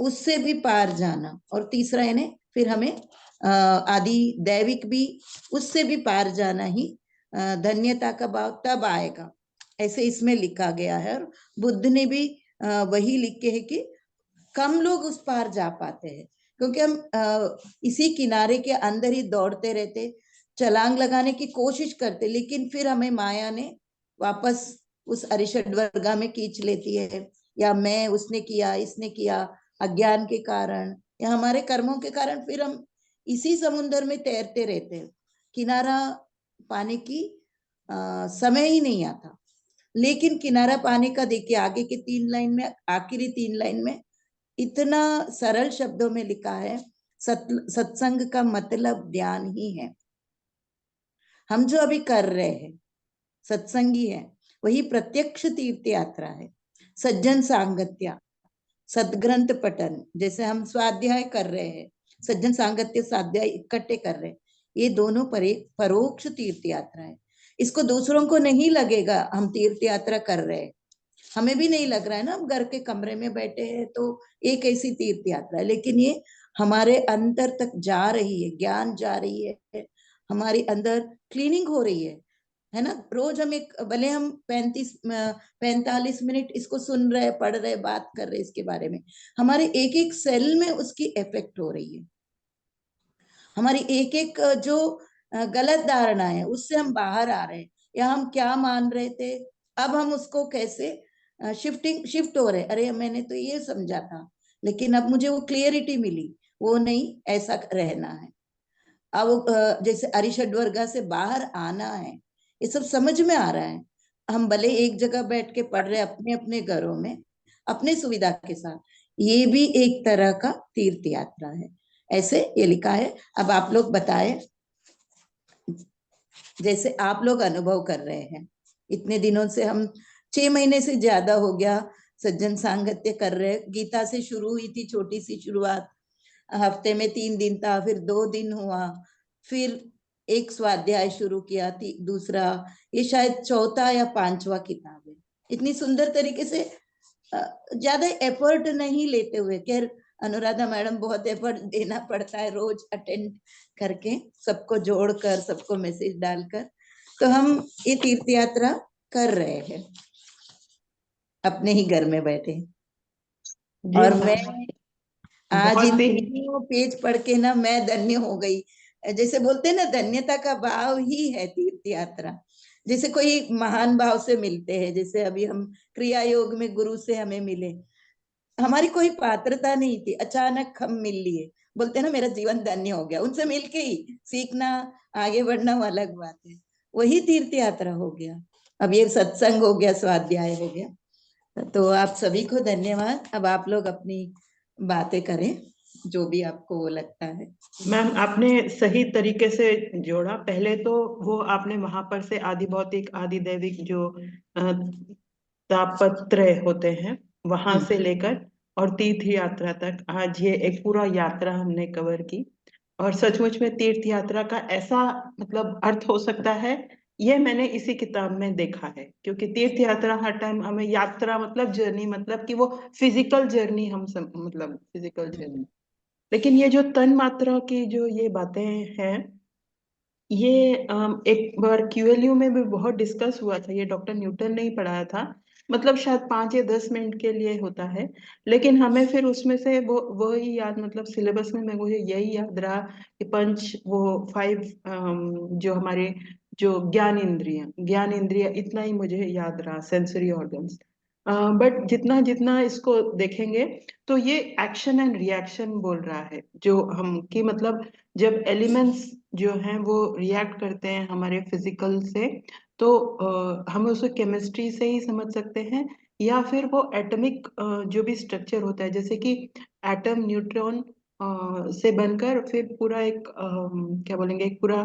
उससे भी पार जाना। और तीसरा है ना, फिर हमें आदि दैविक भी, उससे भी पार जाना ही धन्यता का भाव तब आएगा, ऐसे इसमें लिखा गया है। और बुद्ध ने भी वही लिखे है कि कम लोग उस पार जा पाते हैं, क्योंकि हम इसी किनारे के अंदर ही दौड़ते रहते, छलांग लगाने की कोशिश करते, लेकिन फिर हमें माया ने वापस उस अरिषड वर्गा में खींच लेती है, या मैं, उसने किया, इसने किया, अज्ञान के कारण या हमारे कर्मों के कारण फिर हम इसी समुद्र में तैरते रहते हैं। किनारा पाने की समय ही नहीं आता। लेकिन किनारा पाने का देखिए आगे के 3 लाइन में, आखिरी 3 लाइन में इतना सरल शब्दों में लिखा है, सत्संग का मतलब ध्यान ही है। हम जो अभी कर रहे हैं सत्संगी है, वही प्रत्यक्ष तीर्थ यात्रा है। सज्जन सांगत्य, सदग्रंथ पठन, जैसे हम स्वाध्याय कर रहे हैं, सज्जन सांगत्य स्वाध्याय इकट्ठे कर रहे हैं, ये दोनों परोक्ष तीर्थ यात्रा है। इसको दूसरों को नहीं लगेगा हम तीर्थ यात्रा कर रहे हैं, हमें भी नहीं लग रहा है ना, हम घर के कमरे में बैठे हैं तो एक ऐसी तीर्थ यात्रा है, लेकिन ये हमारे अंदर तक जा रही है, ज्ञान जा रही है, हमारे अंदर क्लीनिंग हो रही है ना। रोज हम भले हम 45 मिनट इसको सुन रहे, पढ़ रहे, बात कर रहे इसके बारे में, हमारे एक एक सेल में उसकी इफेक्ट हो रही है। हमारी एक एक जो गलत धारणा है उससे हम बाहर आ रहे हैं, या हम क्या मान रहे थे अब हम उसको कैसे शिफ्ट हो रहे। अरे मैंने तो ये समझा था, लेकिन अब मुझे वो क्लियरिटी मिली, वो नहीं, ऐसा रहना है। अब जैसे अरिषड वर्गा से बाहर आना है, ये सब समझ में आ रहा है। हम भले एक जगह बैठ के पढ़ रहे अपने अपने घरों में, अपने सुविधा के साथ, ये भी एक तरह का तीर्थ यात्रा है, ऐसे ये लिखा है। अब आप लोग बताएं, जैसे आप लोग अनुभव कर रहे हैं, इतने दिनों से हम 6 महीने से ज्यादा हो गया सज्जन सांगत्य कर रहे हैं। गीता से शुरू हुई थी छोटी सी शुरुआत, हफ्ते में 3 दिन था, फिर 2 दिन हुआ, फिर एक स्वाध्याय शुरू किया थी, दूसरा, ये शायद चौथा या 5वां किताब है। इतनी सुंदर तरीके से ज्यादा एफर्ट नहीं लेते हुए, खैर अनुराधा मैडम बहुत एफर्ट देना पड़ता है रोज अटेंड करके, सबको जोड़कर, सबको मैसेज डालकर, तो हम ये तीर्थ यात्रा कर रहे हैं अपने ही घर में बैठे। जी और मैम, मैं आज इन बहुत ही तीनों पेज पढ़ के ना मैं धन्य हो गई। जैसे बोलते हैं ना, धन्यता का भाव ही है तीर्थ यात्रा। जैसे कोई महान भाव से मिलते हैं, जैसे अभी हम क्रिया योग में गुरु से हमें मिले, हमारी कोई पात्रता नहीं थी, अचानक हम मिल लिए, बोलते हैं ना मेरा जीवन धन्य हो गया। उनसे मिलके ही सीखना, आगे बढ़ना वो अलग बात है, वही तीर्थ यात्रा हो गया। अब ये सत्संग हो गया, स्वाध्याय हो गया। तो आप सभी को धन्यवाद। अब आप लोग अपनी बातें करें, जो भी आपको वो लगता है। मैम, आपने सही तरीके से जोड़ा। पहले तो वो आपने वहां पर से आदि भौतिक आदि दैविक जो तापत्रय होते हैं वहां से लेकर और तीर्थ यात्रा तक, आज ये एक पूरा यात्रा हमने कवर की। और सचमुच में तीर्थ यात्रा का ऐसा मतलब अर्थ हो सकता है, ये मैंने इसी किताब में देखा है। क्योंकि तीर्थ यात्रा हर टाइम हमें यात्रा मतलब जर्नी, मतलब कि वो फिजिकल जर्नी मतलब फिजिकल जर्नी। लेकिन ये जो तन मात्रा की जो ये बातें हैं, ये एक बार क्यूएलयू में भी बहुत डिस्कस हुआ था। ये डॉक्टर न्यूटन ने ही पढ़ाया था। मतलब शायद 5 या 10 मिनट के लिए होता है, लेकिन हमें फिर उसमें से वो ही याद, मतलब सिलेबस में मैं मुझे यही याद रहा कि वो 5 जो हमारे जो ज्ञान इंद्रिय इतना ही मुझे याद रहा, सेंसरी ऑर्गन्स। बट जितना जितना इसको देखेंगे तो ये एक्शन एंड रिएक्शन बोल रहा है, जो हम कि मतलब जब एलिमेंट्स जो हैं वो रिएक्ट करते हैं हमारे फिजिकल से, तो हम उसे केमिस्ट्री से ही समझ सकते हैं, या फिर वो एटॉमिक जो भी स्ट्रक्चर होता है, जैसे कि एटम न्यूट्रॉन से बनकर फिर पूरा एक क्या बोलेंगे, एक पूरा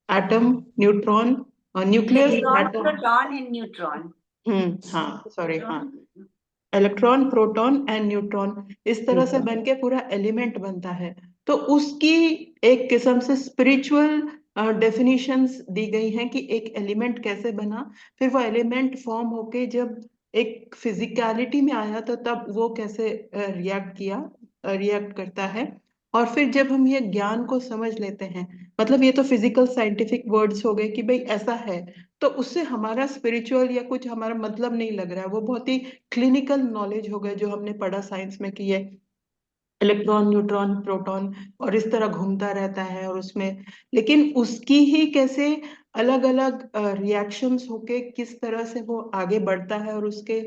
atom, neutron, nucleus, electron, atom. Proton and neutron. हाँ सॉरी, हाँ, इलेक्ट्रॉन, प्रोटॉन एंड न्यूट्रॉन, इस तरह से बन के पूरा एलिमेंट बनता है। तो उसकी एक किस्म से स्पिरिचुअल डेफिनेशंस दी गई हैं कि एक एलिमेंट कैसे बना, फिर वो एलिमेंट फॉर्म होके जब एक फिजिकलिटी में आया तो तब वो कैसे रिएक्ट करता है। और फिर जब हम ये ज्ञान को समझ लेते हैं, मतलब ये तो फिजिकल साइंटिफिक वर्ड्स हो गए कि भाई ऐसा है, तो उससे हमारा स्पिरिचुअल या कुछ हमारा मतलब नहीं लग रहा है। वो बहुत ही क्लिनिकल नॉलेज हो गया जो हमने पढ़ा साइंस में कि ये इलेक्ट्रॉन, न्यूट्रॉन, प्रोटॉन और इस तरह घूमता रहता है और उसमें, लेकिन उसकी ही कैसे अलग अलग रिएक्शंस होके किस तरह से वो आगे बढ़ता है, और उसके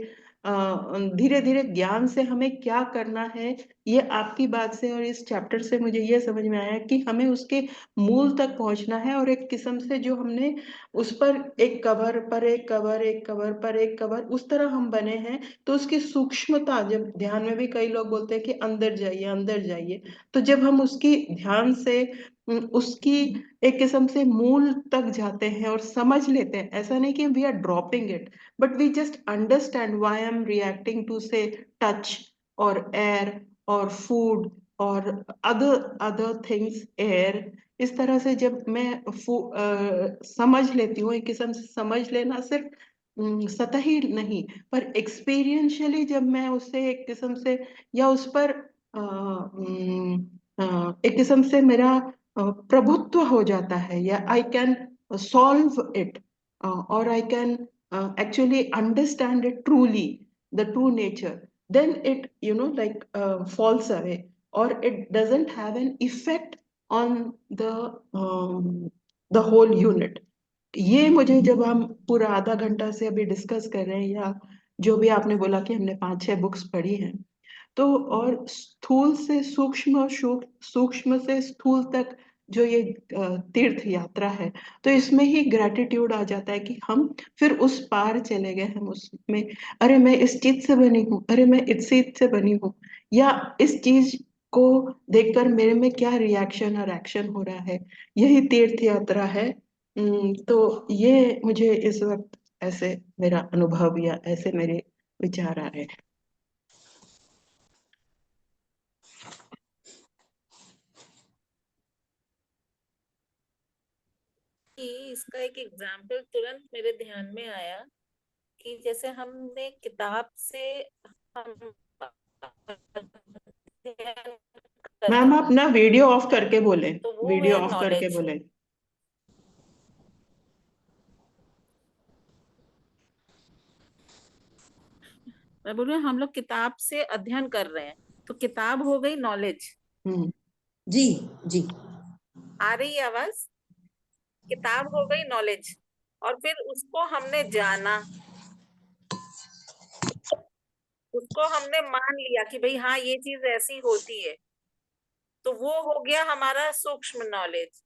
धीरे धीरे ज्ञान से हमें क्या करना है, ये आपकी बात से और इस चैप्टर से मुझे ये समझ में आया कि हमें उसके मूल तक पहुंचना है। और एक किस्म से जो हमने उस पर एक कवर पर एक कवर, एक कवर पर एक कवर, उस तरह हम बने हैं। तो उसकी सूक्ष्मता, जब ध्यान में भी कई लोग बोलते हैं कि अंदर जाइए अंदर जाइए, तो जब हम उसकी ध्यान से उसकी एक किस्म से मूल तक जाते हैं और समझ लेते हैं, ऐसा नहीं कि we are dropping it, but we just understand why I am reacting to से टच और एयर और फूड और अदर अदर थिंग्स, एयर। इस तरह से जब मैं समझ लेती हूँ, एक किस्म से समझ लेना सिर्फ सतही नहीं, पर एक्सपीरियंशियली जब मैं उससे एक किस्म से या उस पर एक किस्म से मेरा प्रभुत्व हो जाता है, या आई कैन सॉल्व इट, और I can actually understand it truly, the true nature, then it like falls away, or it doesn't have an effect on the um, the whole unit. ये मुझे, जब हम पूरा आधा घंटा से अभी डिस्कस कर रहे हैं, या जो भी आपने बोला कि हमने 5-6 बुक्स पढ़ी हैं, तो और स्थूल से सूक्ष्म और सूक्ष्म से स्थूल तक जो ये तीर्थ यात्रा है, तो इसमें ही ग्रेटिट्यूड आ जाता है कि हम फिर उस पार चले गए। हम उसमें, अरे मैं इस चीज से बनी हूँ, अरे मैं इस चीज से बनी हूँ, या इस चीज को देखकर मेरे में क्या रिएक्शन और एक्शन हो रहा है, यही तीर्थ यात्रा है। तो ये मुझे इस वक्त ऐसे मेरा अनुभव या ऐसे मेरे विचार आ रहे हैं। कि इसका एक एग्जाम्पल तुरंत मेरे ध्यान में आया कि जैसे हमने किताब से हम मैम आप ना वीडियो ऑफ करके बोले, तो वो वीडियो है ऑफ करके नॉलेज। बोले। मैं बोल रही हूँ हम लोग किताब से अध्ययन कर रहे हैं, तो किताब हो गई नॉलेज। जी जी आ रही है आवाज? किताब हो गई नॉलेज, और फिर उसको हमने जाना, उसको हमने मान लिया कि भाई हाँ ये चीज ऐसी होती है, तो वो हो गया हमारा सूक्ष्म नॉलेज।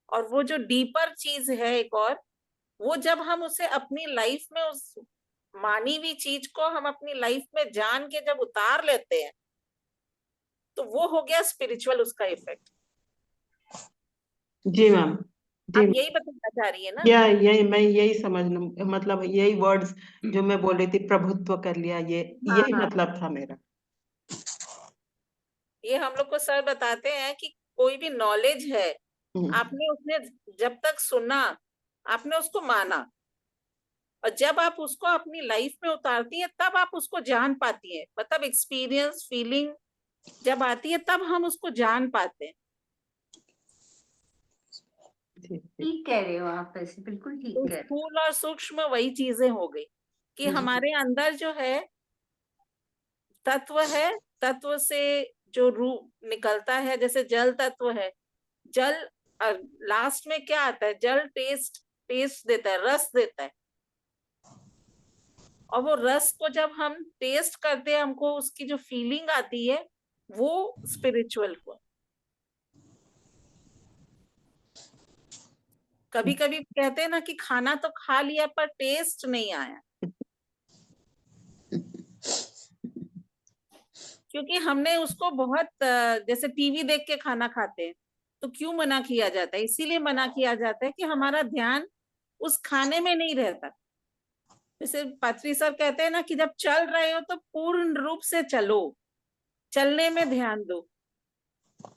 और वो जो डीपर चीज है एक और, वो जब हम उसे अपनी लाइफ में उस मानी हुई चीज को हम अपनी लाइफ में जान के जब उतार लेते हैं, तो वो हो गया स्पिरिचुअल उसका इफेक्ट। जी मैम, जी आप यही बताना चाह रही है ना? यही मैं यही समझना, मतलब यही वर्ड्स जो मैं बोल रही थी, प्रभुत्व कर लिया, यही हाँ, मतलब था मेरा। ये हम लोग को सर बताते हैं कि कोई भी नॉलेज है, हम्म, आपने उसने जब तक सुना, आपने उसको माना, और जब आप उसको अपनी लाइफ में उतारती है तब आप उसको जान पाती है। मतलब एक्सपीरियंस फीलिंग जब आती है तब हम उसको जान पाते हैं। जी, जी, ठीक कह रहे हो आप, ऐसे बिल्कुल ठीक तो कह रहे स्थूल और सूक्ष्म वही चीजें हो गई कि जी, हमारे अंदर जो है तत्व है, तत्व से जो रूप निकलता है, जैसे जल तत्व है, जल लास्ट में क्या आता है? जल टेस्ट देता है, रस देता है। और वो रस को जब हम टेस्ट करते हैं, हमको उसकी जो फीलिंग आती है, वो स्पिरिचुअल को। कभी कभी कहते हैं ना कि खाना तो खा लिया पर टेस्ट नहीं आया, क्योंकि हमने उसको बहुत जैसे टीवी देख के खाना खाते हैं, तो क्यों मना किया जाता है? इसीलिए मना किया जाता है कि हमारा ध्यान उस खाने में नहीं रहता। जैसे पत्री सर कहते हैं ना कि जब चल रहे हो तो पूर्ण रूप से चलो, चलने में ध्यान दो।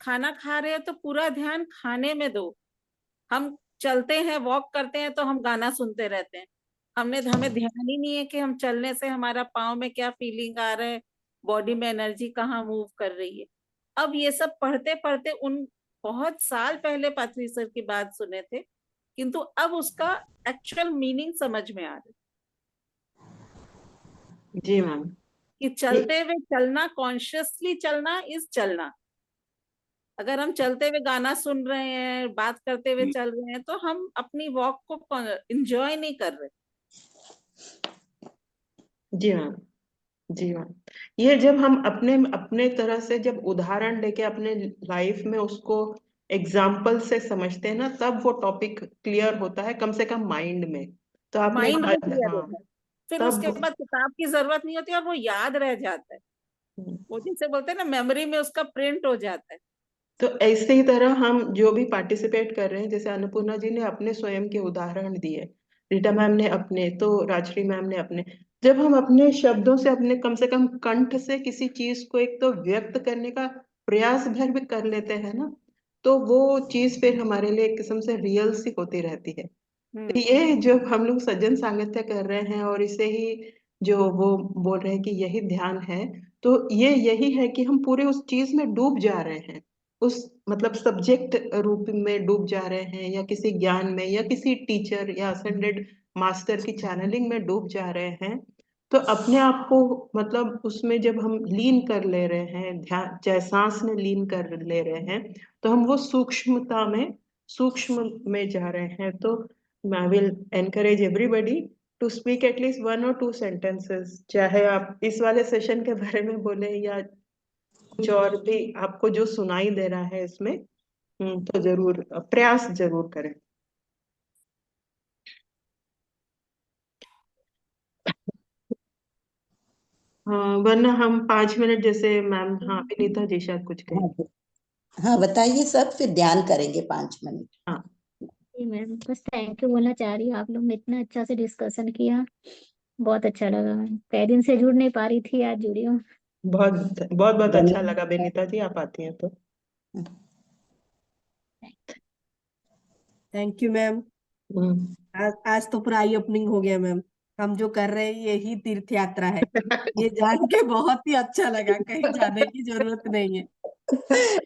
खाना खा रहे हो तो पूरा ध्यान खाने में दो। हम चलते हैं, वॉक करते हैं, तो हम गाना सुनते रहते हैं, हमें ध्यान ही नहीं है कि हम चलने से हमारा पाँव में क्या फीलिंग आ रहा है, बॉडी में एनर्जी कहाँ मूव कर रही है। अब ये सब पढ़ते पढ़ते उन बहुत साल पहले पाथरी सर की बात सुने थे, किंतु अब उसका एक्चुअल मीनिंग समझ में आ रहा है जी मैम। कि चलते हुए चलना, कॉन्शियसली चलना इज चलना। अगर हम चलते हुए गाना सुन रहे हैं, बात करते हुए चल रहे हैं, तो हम अपनी वॉक को एंजॉय नहीं कर रहे। जी मैम, जी मैम। ये जब हम अपने अपने तरह से जब उदाहरण लेके अपने लाइफ में उसको एग्जाम्पल से समझते हैं ना, तब वो टॉपिक क्लियर होता है, कम से कम माइंड में। तो आपने माइंड में क्लियर हाँ, होता है, फिर उसके तब बाद किताब की जरूरत नहीं होती और वो याद रह जाता है। वो जैसे बोलते हैं ना, मेमोरी में उसका प्रिंट हो जाता है। तो ऐसे ही तरह हम जो भी पार्टिसिपेट कर रहे हैं, जैसे अन्नपूर्णा जी ने अपने स्वयं के उदाहरण दिए, रीटा मैम ने अपने, तो राजश्री मैम ने अपने, जब हम अपने शब्दों से, अपने कम से कम कंठ से किसी चीज को एक तो व्यक्त करने का प्रयास भर भी कर लेते हैं ना, तो वो चीज फिर हमारे लिए एक किस्म से रियल सी होती रहती है। तो ये जो हम लोग सज्जन सांगत्य कर रहे हैं और इसे ही जो वो बोल रहे हैं कि यही ध्यान है, तो ये यही है कि हम पूरे उस चीज में डूब जा रहे हैं, उस मतलब सब्जेक्ट रूप में डूब जा रहे हैं, या किसी ज्ञान में, या किसी टीचर या असेंडेड मास्टर की चैनलिंग में डूब जा रहे हैं। तो अपने आप को मतलब उसमें जब हम लीन कर ले रहे हैं, ध्यान चाहे सांस में लीन कर ले रहे हैं, तो हम वो सूक्ष्मता में, सूक्ष्म में जा रहे हैं। तो I will encourage everybody to speak at least 1 or 2 sentences, चाहे आप इस वाले सेशन के बारे में बोले या कुछ और भी आपको जो सुनाई दे रहा है इसमें, तो जरूर प्रयास जरूर करें। हाँ, वरना हम 5 मिनट जैसे मैम, हाँ विनीता जी शायद कुछ कहें। हाँ हाँ बताइए सर, फिर ध्यान करेंगे 5 मिनट। हाँ, मैम, बस थैंक यू बोलना चाह रही हूँ। आप लोग ने इतना अच्छा से डिस्कशन किया, बहुत अच्छा लगा मैम। कई दिन से जुड़ नहीं पा रही थी, आज जुड़ी हूँ। बहुत बहुत बहुत अच्छा लगा बेनीता जी, आप आती हैं तो। Thank you ma'am. आज तो पूरा आई ओपनिंग हो गया मैम। हम जो कर रहे हैं यही तीर्थ यात्रा है। ये जान के बहुत ही अच्छा लगा, कहीं जाने की जरूरत नहीं है।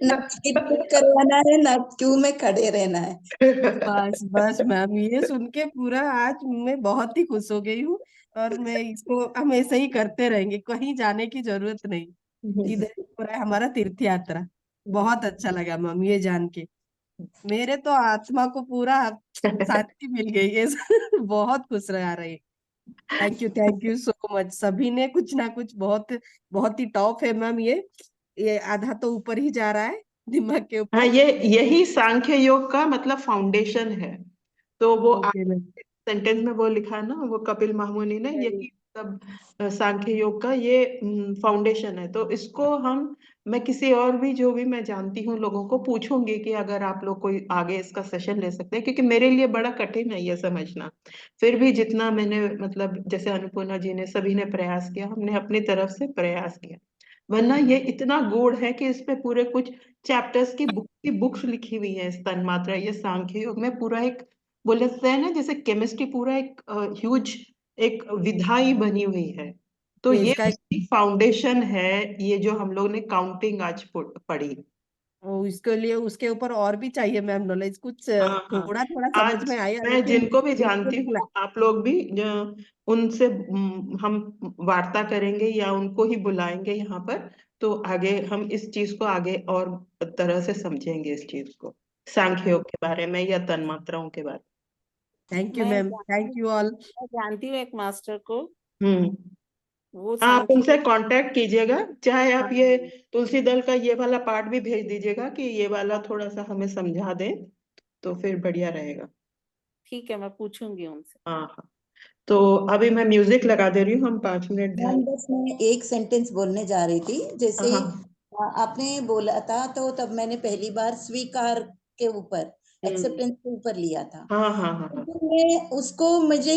ना टिकट करवाना है ना क्यू में खड़े रहना है। बस बस मैम, ये सुन के पूरा आज मैं बहुत ही खुश हो गई हूँ। और मैं इसको हम ऐसे ही करते रहेंगे, कहीं जाने की जरूरत नहीं। इधर ही हो रहा है हमारा तीर्थ यात्रा। बहुत अच्छा लगा मैम ये जान के। मेरे तो आत्मा को पूरा शांति मिल गई है। बहुत खुश रह रही। Thank you so much. सभी ने कुछ ना कुछ बहुत बहुत ही टॉप है मैम। ये आधा तो ऊपर ही जा रहा है दिमाग के हाँ, ऊपर। यही सांख्य योग का मतलब फाउंडेशन है। तो वो ओके मैम। सेंटेंस में वो लिखा है ना, वो कपिल मामुनि ने, यही सब सांख्य योग का ये फाउंडेशन है। तो इसको मैं किसी और भी जो भी मैं जानती हूँ लोगों को पूछूंगी कि अगर आप लोग कोई आगे इसका सेशन ले सकते हैं, क्योंकि मेरे लिए बड़ा कठिन है ये समझना। फिर भी जितना मैंने मतलब जैसे अन्नपूर्णा जी ने, सभी ने प्रयास किया, हमने अपनी तरफ से प्रयास किया। वरना ये इतना गूढ़ है कि इस पे पूरे कुछ चैप्टर्स की बुक्स लिखी हुई है। इस तन्मात्रा, ये सांख्य योग में पूरा एक, बोले हैं ना जैसे केमिस्ट्री, पूरा एक ह्यूज एक विधा ही बनी हुई है। तो ये इसका उसकी फाउंडेशन है, ये जो हम लोग ने काउंटिंग आज पढ़ी। इसके लिए उसके ऊपर और भी चाहिए मैम नॉलेज। कुछ हाँ हाँ, थोड़ा थोड़ा समझ आज में आया, मैं लेकिन जिनको भी जानती बिल्कुल हूँ, आप लोग भी उनसे हम वार्ता करेंगे या उनको ही बुलाएंगे यहाँ पर। तो आगे हम इस चीज को आगे और तरह से समझेंगे, इस चीज को, सांख्य योग के बारे में या तन्मात्राओं के बारे थैंक यू मैं मैम। Thank you all. जानती हूँ एक मास्टर को, में। वो हाँ, आप सांख्य उनसे कांटेक्ट कीजिएगा। चाहे आप हाँ, ये तुलसी दल का ये वाला पार्ट भी भेज दीजिएगा कि ये वाला थोड़ा सा हमें समझा दें, तो फिर बढ़िया रहेगा। ठीक है, मैं पूछूंगी उनसे। हाँ हाँ, तो अभी मैं म्यूजिक लगा दे रही हूँ, हम 5 मिनट ध्यान। मैम बस मैं एक सेंटेंस बोलने जा रही थी। जैसे हाँ आपने बोला था, तो तब मैंने पहली बार स्वीकार के ऊपर, हम्म, एक्सेप्टेंस के ऊपर लिया था। हाँ हाँ हाँ हाँ, लेकिन मैं उसको, मुझे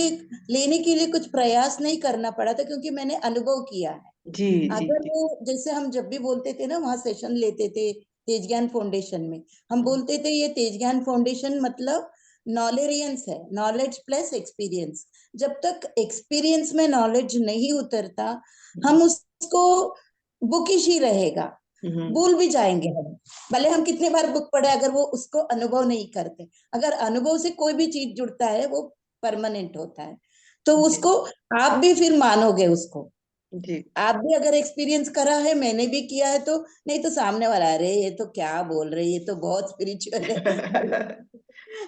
लेने के लिए कुछ प्रयास नहीं करना पड़ा था, क्योंकि मैंने अनुभव किया है। जी जी अगर जी। वो, जैसे हम जब भी बोलते थे ना, वहां सेशन लेते थे तेज ज्ञान फाउंडेशन में, हम बोलते थे ये तेज ज्ञान फाउंडेशन मतलब नॉलेरियंस है, नॉलेज प्लस एक्सपीरियंस। जब तक एक्सपीरियंस में नॉलेज नहीं उतरता, हम उसको बुकिश ही रहेगा, भूल भी जाएंगे हम, भले हम कितने बार बुक पढ़े, अगर वो उसको अनुभव नहीं करते। अगर अनुभव से कोई भी चीज जुड़ता है वो परमानेंट होता है, तो जी उसको आप भी फिर मानोगे उसको। जी। आप भी अगर एक्सपीरियंस करा है, मैंने भी किया है, तो नहीं तो सामने वाला, अरे ये तो क्या बोल रही है, ये तो बहुत स्पिरिचुअल है।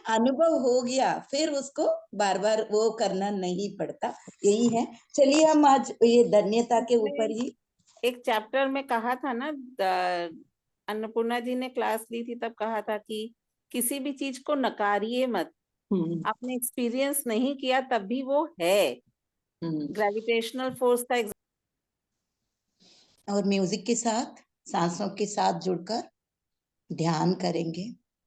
अनुभव हो गया, फिर उसको बार बार वो करना नहीं पड़ता। यही है। चलिए हम आज ये धन्यता के ऊपर ही, एक चैप्टर में कहा था ना, अन्नपूर्णा जी ने क्लास ली थी, तब कहा था कि किसी भी चीज को नकारिए मत। आपने एक्सपीरियंस नहीं किया तब भी वो है। ग्रेविटेशनल फोर्स का और म्यूजिक के साथ, सांसों के साथ जुड़कर ध्यान करेंगे।